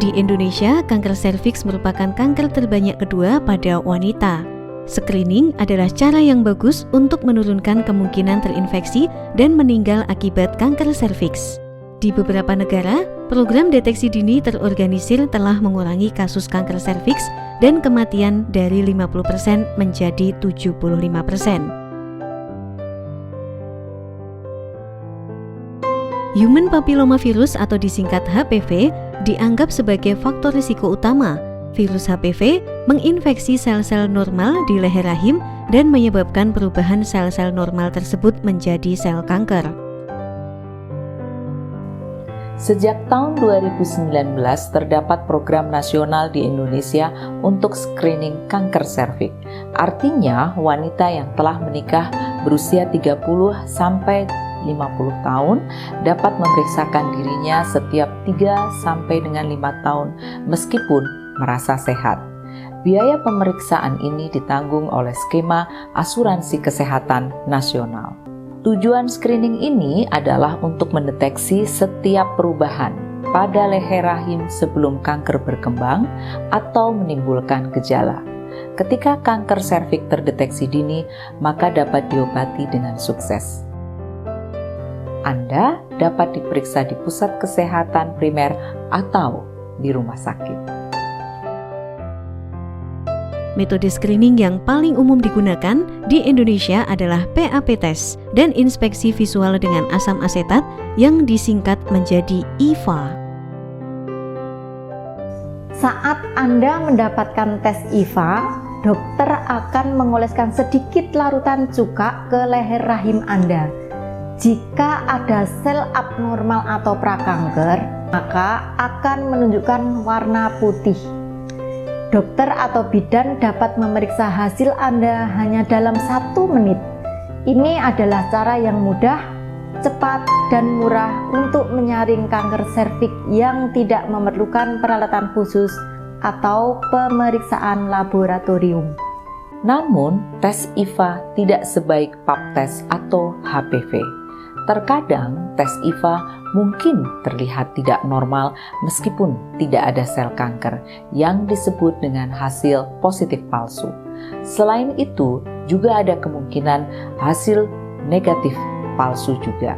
Di Indonesia, kanker serviks merupakan kanker terbanyak kedua pada wanita. Screening adalah cara yang bagus untuk menurunkan kemungkinan terinfeksi dan meninggal akibat kanker serviks. Di beberapa negara, program deteksi dini terorganisir telah mengurangi kasus kanker serviks dan kematian dari 50% menjadi 75%. Human papillomavirus atau disingkat HPV dianggap sebagai faktor risiko utama. Virus HPV menginfeksi sel-sel normal di leher rahim dan menyebabkan perubahan sel-sel normal tersebut menjadi sel kanker. Sejak tahun 2019 terdapat program nasional di Indonesia untuk screening kanker serviks. Artinya, wanita yang telah menikah berusia 30 sampai 50 tahun dapat memeriksakan dirinya setiap 3 sampai dengan 5 tahun meskipun merasa sehat. Biaya pemeriksaan ini ditanggung oleh skema asuransi kesehatan nasional. Tujuan screening ini adalah untuk mendeteksi setiap perubahan pada leher rahim sebelum kanker berkembang atau menimbulkan gejala. Ketika kanker serviks terdeteksi dini, maka dapat diobati dengan sukses. Anda dapat diperiksa di pusat kesehatan primer atau di rumah sakit. Metode screening yang paling umum digunakan di Indonesia adalah PAP test dan inspeksi visual dengan asam asetat yang disingkat menjadi IVA. Saat Anda mendapatkan tes IVA, dokter akan mengoleskan sedikit larutan cuka ke leher rahim Anda. Jika ada sel abnormal atau prakanker, maka akan menunjukkan warna putih. Dokter atau bidan dapat memeriksa hasil Anda hanya dalam 1 menit. Ini adalah cara yang mudah, cepat, dan murah untuk menyaring kanker serviks yang tidak memerlukan peralatan khusus atau pemeriksaan laboratorium. Namun, tes IVA tidak sebaik pap test atau HPV. Terkadang tes IVA mungkin terlihat tidak normal meskipun tidak ada sel kanker yang disebut dengan hasil positif palsu. Selain itu, juga ada kemungkinan hasil negatif palsu juga.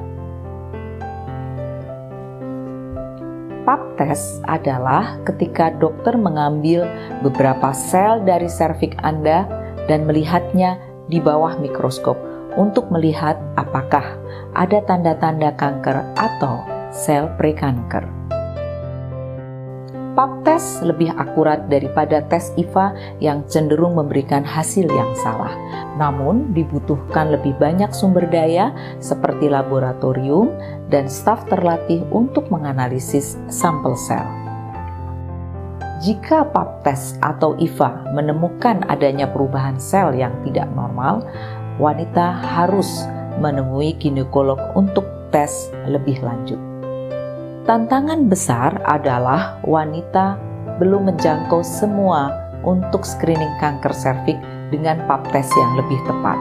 Pap test adalah ketika dokter mengambil beberapa sel dari serviks Anda dan melihatnya di bawah mikroskop untuk melihat apakah ada tanda-tanda kanker atau sel prekanker. Pap test lebih akurat daripada tes IVA yang cenderung memberikan hasil yang salah. Namun dibutuhkan lebih banyak sumber daya seperti laboratorium dan staf terlatih untuk menganalisis sampel sel. Jika pap test atau IVA menemukan adanya perubahan sel yang tidak normal, wanita harus menemui ginekolog untuk tes lebih lanjut. Tantangan besar adalah wanita belum menjangkau semua untuk screening kanker serviks dengan pap test yang lebih tepat.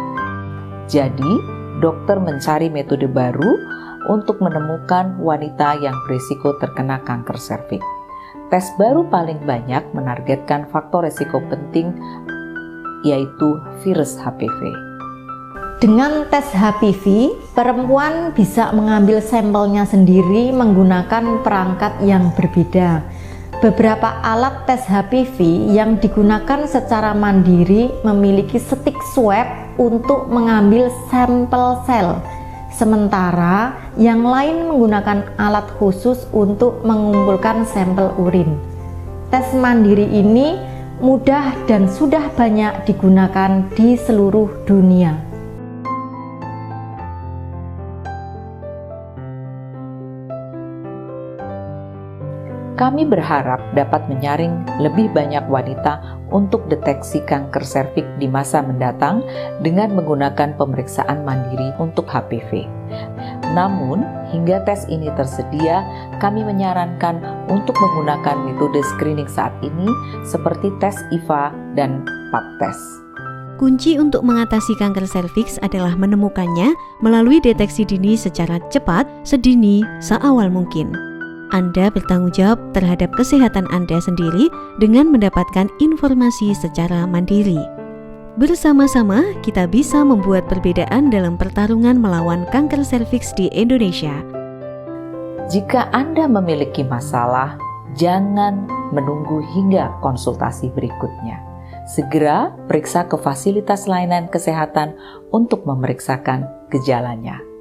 Jadi, dokter mencari metode baru untuk menemukan wanita yang berisiko terkena kanker serviks. Tes baru paling banyak menargetkan faktor risiko penting, yaitu virus HPV. Dengan tes HPV, perempuan bisa mengambil sampelnya sendiri menggunakan perangkat yang berbeda. Beberapa alat tes HPV yang digunakan secara mandiri memiliki stick swab untuk mengambil sampel sel, sementara yang lain menggunakan alat khusus untuk mengumpulkan sampel urin. Tes mandiri ini mudah dan sudah banyak digunakan di seluruh dunia. Kami berharap dapat menyaring lebih banyak wanita untuk deteksi kanker serviks di masa mendatang dengan menggunakan pemeriksaan mandiri untuk HPV. Namun, hingga tes ini tersedia, kami menyarankan untuk menggunakan metode screening saat ini seperti tes IVA dan pap test. Kunci untuk mengatasi kanker serviks adalah menemukannya melalui deteksi dini secara cepat, sedini, seawal mungkin. Anda bertanggung jawab terhadap kesehatan Anda sendiri dengan mendapatkan informasi secara mandiri. Bersama-sama, kita bisa membuat perbedaan dalam pertarungan melawan kanker serviks di Indonesia. Jika Anda memiliki masalah, jangan menunggu hingga konsultasi berikutnya. Segera periksa ke fasilitas layanan kesehatan untuk memeriksakan gejalanya.